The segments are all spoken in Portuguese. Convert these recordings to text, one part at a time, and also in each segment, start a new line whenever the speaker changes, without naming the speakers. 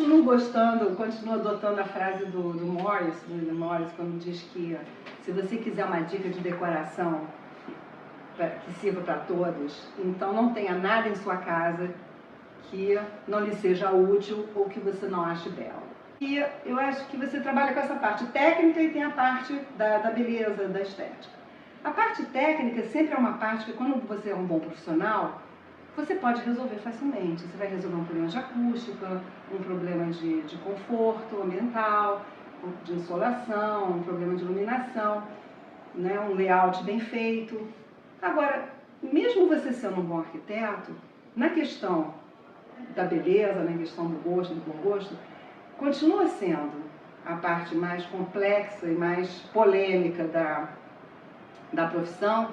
continuo gostando, continuo adotando a frase do Morris, quando diz que se você quiser uma dica de decoração que sirva para todos, então não tenha nada em sua casa que não lhe seja útil ou que você não ache belo. E eu acho que você trabalha com essa parte técnica e tem a parte da beleza, da estética. A parte técnica sempre é uma parte que, quando você é um bom profissional, você pode resolver facilmente. Você vai resolver um problema de acústica, um problema de conforto ambiental, de insolação, um problema de iluminação, né? Um layout bem feito. Agora, mesmo você sendo um bom arquiteto, na questão da beleza, na questão do gosto, do bom gosto, continua sendo a parte mais complexa e mais polêmica da profissão.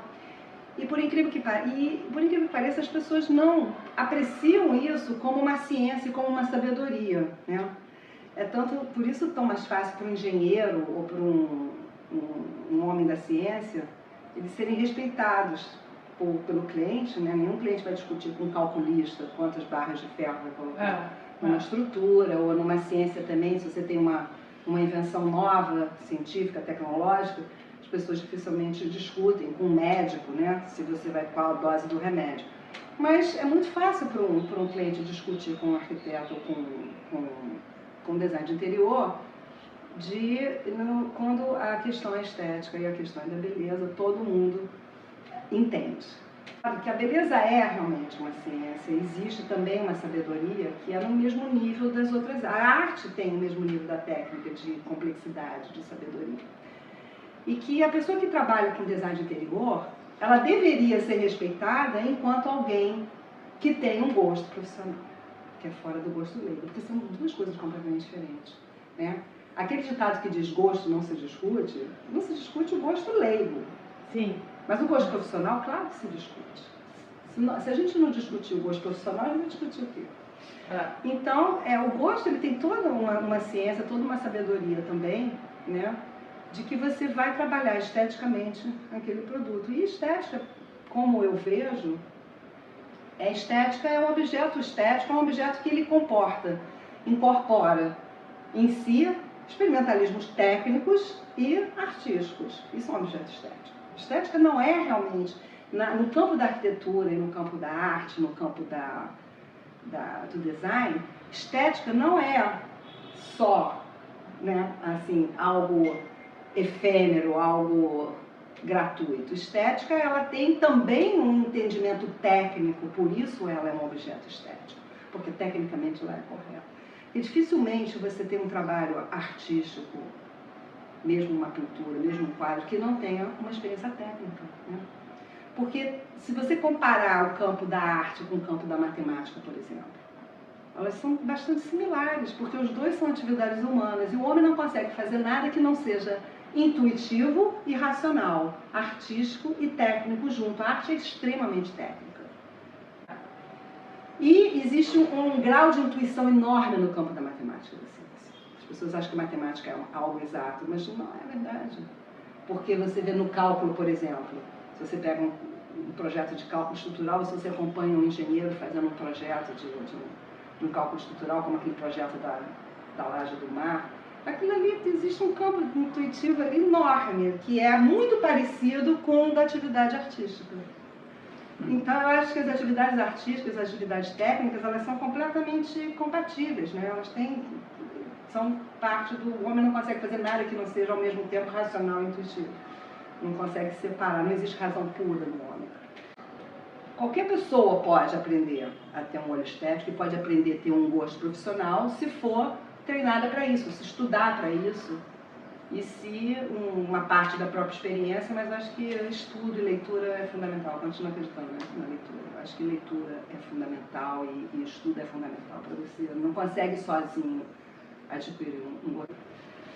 E por incrível que pareça, as pessoas não apreciam isso como uma ciência e como uma sabedoria, né? Por isso tão mais fácil para um engenheiro ou para um homem da ciência eles serem respeitados pelo cliente, né? Nenhum cliente vai discutir com um calculista quantas barras de ferro vai colocar numa estrutura, ou numa ciência também, se você tem uma invenção nova, científica, tecnológica, as pessoas dificilmente discutem com um médico, né? Se você vai qual a dose do remédio. Mas é muito fácil para um cliente discutir com um arquiteto ou com um design de interior, quando a questão é estética e a questão é da beleza, todo mundo entende. Sabe que a beleza é realmente uma ciência, existe também uma sabedoria que é no mesmo nível das outras. A arte tem o mesmo nível da técnica, de complexidade, de sabedoria. E que a pessoa que trabalha com design de interior, ela deveria ser respeitada enquanto alguém que tem um gosto profissional, que é fora do gosto leigo, porque são duas coisas completamente diferentes, né? Aquele ditado que diz gosto não se discute o gosto leigo.
Sim.
Mas o gosto profissional, claro que se discute. Se a gente não discutir o gosto profissional, a gente vai discutir o quê? Então, o gosto ele tem toda uma ciência, toda uma sabedoria também, né? De que você vai trabalhar esteticamente aquele produto. E estética, como eu vejo, estética é um objeto estético, é um objeto que ele incorpora em si experimentalismos técnicos e artísticos. Isso é um objeto estético. Estética não é realmente, no campo da arquitetura e no campo da arte, no campo do design, estética não é só, né, assim, algo efêmero, algo gratuito. Estética, ela tem também um entendimento técnico, por isso ela é um objeto estético, porque tecnicamente ela é correta. E dificilmente você tem um trabalho artístico, mesmo uma pintura, mesmo um quadro, que não tenha uma experiência técnica, né? Porque se você comparar o campo da arte com o campo da matemática, por exemplo, elas são bastante similares, porque os dois são atividades humanas, e o homem não consegue fazer nada que não seja intuitivo e racional, artístico e técnico junto. A arte é extremamente técnica. E existe um grau de intuição enorme no campo da matemática da ciência. As pessoas acham que matemática é algo exato, mas não é verdade. Porque você vê no cálculo, por exemplo, se você pega um projeto de cálculo estrutural, se você acompanha um engenheiro fazendo um projeto de um cálculo estrutural, como aquele projeto da laje do mar, aquilo ali, existe um campo intuitivo ali enorme, que é muito parecido com o da atividade artística. Então, eu acho que as atividades artísticas, as atividades técnicas, elas são completamente compatíveis, né? São parte do... O homem não consegue fazer nada que não seja, ao mesmo tempo, racional e intuitivo. Não consegue separar, não existe razão pura no homem. Qualquer pessoa pode aprender a ter um olho estético e pode aprender a ter um gosto profissional se for treinada para isso, se estudar para isso, e se uma parte da própria experiência, mas acho que estudo e leitura é fundamental. Eu continuo acreditando, né, na leitura. Eu acho que leitura é fundamental e estudo é fundamental para você. Não consegue sozinho adquirir um gosto.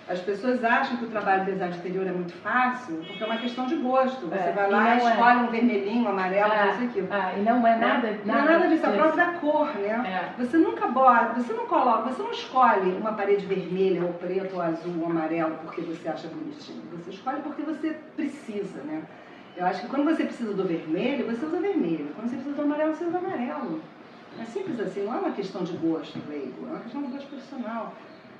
As pessoas acham que o trabalho de design exterior é muito fácil, porque é uma questão de gosto. Você vai lá, escolhe um vermelhinho, um amarelo, não sei o quê.
E não é nada,
não é nada disso, é a própria cor, né? Você nunca bota, você não escolhe uma parede vermelha, ou preto, ou azul, ou amarelo, porque você acha bonitinho. Você escolhe porque você precisa, né? Eu acho que quando você precisa do vermelho, você usa vermelho. Quando você precisa do amarelo, você usa amarelo. É simples assim, não é uma questão de gosto leigo, é uma questão de gosto profissional.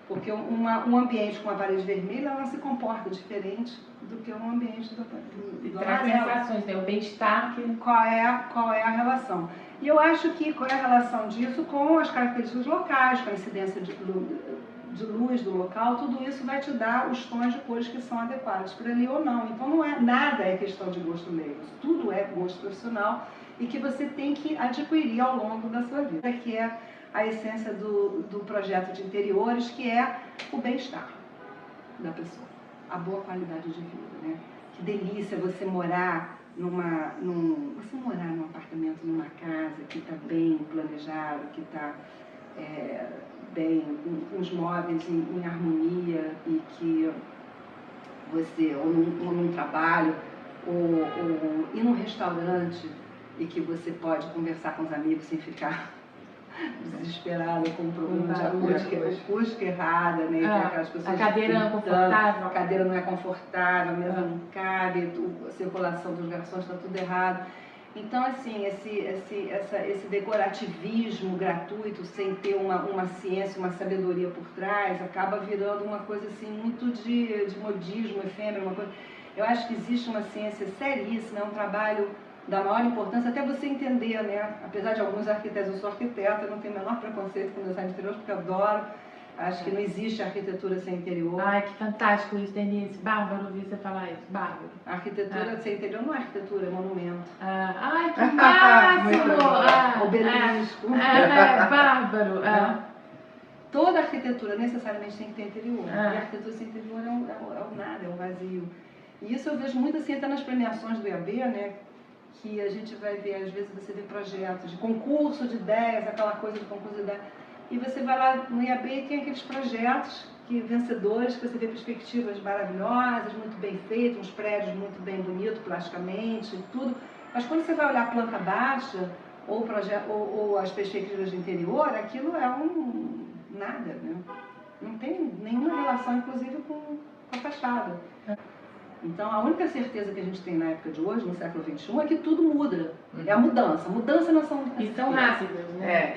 Porque um ambiente com a parede vermelha, ela se comporta diferente do que um ambiente do
traz sensações, né? O bem-estar.
Qual é a relação? E eu acho que qual é a relação disso com as características locais, com a incidência de luz do local, tudo isso vai te dar os tons de cores que são adequados para ali ou não. Então nada é questão de gosto leigo, tudo é gosto profissional e que você tem que adquirir ao longo da sua vida, que é a essência do projeto de interiores, que é o bem-estar da pessoa, a boa qualidade de vida, né? Que delícia você morar num apartamento, numa casa que está bem planejado, que está bem, com os móveis em harmonia e que você, ou num trabalho, ou ir num restaurante e que você pode conversar com os amigos sem ficar desesperada com um problema de acústica errada, né? Aquelas pessoas
a cadeira não é confortável.
A cadeira não é confortável, a mesa não cabe, a circulação dos garçons está tudo errado. Então, assim, esse decorativismo gratuito, sem ter uma ciência, uma sabedoria por trás, acaba virando uma coisa assim muito de modismo efêmero, uma coisa. Eu acho que existe uma ciência seríssima, é um trabalho da maior importância, até você entender, né? Apesar de alguns arquitetos, eu sou arquiteta, eu não tenho o menor preconceito com design de interior, porque eu adoro. Acho que não existe arquitetura sem interior.
Ai, que fantástico isso, Denise. Bárbaro ouvir você falar isso, bárbaro.
A arquitetura sem interior não é arquitetura, é monumento.
Ai, que máximo!
Obelisco.
Bárbaro.
Toda arquitetura necessariamente tem que ter interior. E a arquitetura sem interior é o nada, é o vazio. E isso eu vejo muito assim, até nas premiações do IAB, né? Que a gente vai ver, às vezes você vê projetos de concurso de ideias, aquela coisa de concurso de ideias, e você vai lá no IAB e tem aqueles projetos vencedores, que você vê perspectivas maravilhosas, muito bem feitos, uns prédios muito bem bonitos, plasticamente, tudo. Mas quando você vai olhar a planta baixa, ou as perspectivas de interior, aquilo é nada, né? Não tem nenhuma relação, inclusive, com a fachada. Então, a única certeza que a gente tem na época de hoje, no século XXI, é que tudo muda. É a mudança. Mudança não são...
E são rápidas, né?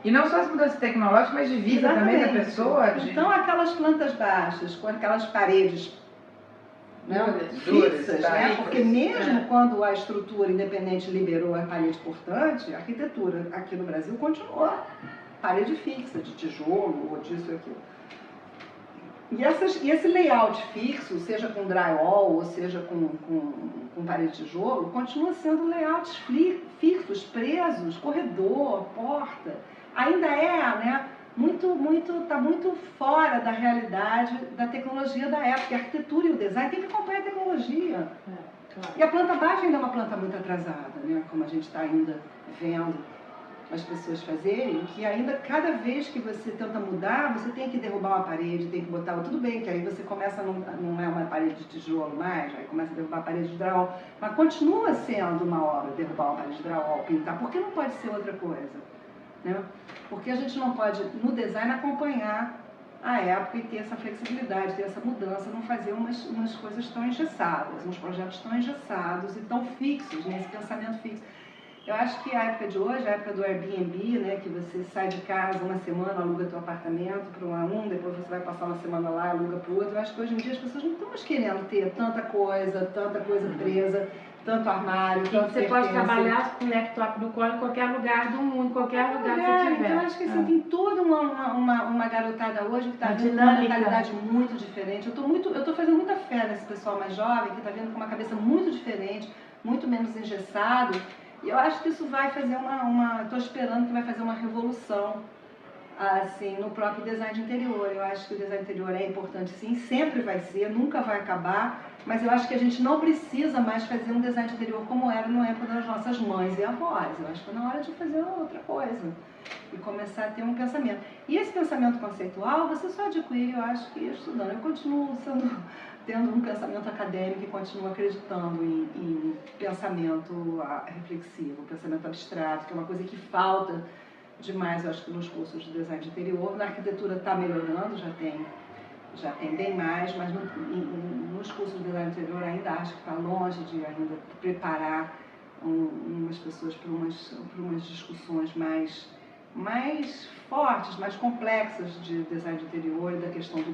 E não só as mudanças tecnológicas, mas de vida também da pessoa.
Então, aquelas plantas baixas, com aquelas paredes fixas, né? Porque mesmo quando a estrutura independente liberou a parede portante, a arquitetura aqui no Brasil continuou parede fixa, de tijolo, ou disso ou aquilo. E esse layout fixo, seja com drywall ou seja com parede de tijolo, continua sendo layouts fixos, presos, corredor, porta. Ainda né, tá muito fora da realidade da tecnologia da época. A arquitetura e o design tem que acompanhar a tecnologia. Claro. E a planta baixa ainda é uma planta muito atrasada, né, como a gente está ainda vendo as pessoas fazerem, que ainda cada vez que você tenta mudar, você tem que derrubar uma parede, tem que botar... Tudo bem, que aí você começa, não é uma parede de tijolo mais, aí começa a derrubar a parede de drywall, mas continua sendo uma obra derrubar uma parede de drywall, pintar, porque não pode ser outra coisa, né? Porque a gente não pode, no design, acompanhar a época e ter essa flexibilidade, ter essa mudança, não fazer umas coisas tão engessadas, uns projetos tão engessados e tão fixos, né? Esse pensamento fixo. Eu acho que a época de hoje, a época do Airbnb, né, que você sai de casa uma semana, aluga teu apartamento para depois você vai passar uma semana lá, aluga para o outro. Eu acho que hoje em dia as pessoas não estão mais querendo ter tanta coisa presa, tanto armário, tanto
você pode trabalhar com o laptop do colo em qualquer lugar do mundo, qualquer lugar que você tiver.
Então, eu acho que assim, tem toda uma garotada hoje que está vindo com uma mentalidade muito diferente. Eu estou fazendo muita fé nesse pessoal mais jovem, que está vindo com uma cabeça muito diferente, muito menos engessado. E eu acho que isso vai fazer estou esperando que vai fazer uma revolução, assim, no próprio design de interior. Eu acho que o design de interior é importante sim, sempre vai ser, nunca vai acabar, mas eu acho que a gente não precisa mais fazer um design de interior como era na época das nossas mães e avós. Eu acho que é na hora de fazer outra coisa e começar a ter um pensamento. E esse pensamento conceitual você só adquire, eu acho que estudando. Eu continuo tendo um pensamento acadêmico e continuo acreditando em pensamento reflexivo, pensamento abstrato, que é uma coisa que falta demais, eu acho que nos cursos de design de interior. Na arquitetura está melhorando, já tem bem mais, mas nos cursos de design de interior ainda acho que está longe de ainda preparar umas pessoas para umas discussões mais fortes, mais complexas de design de interior e da questão do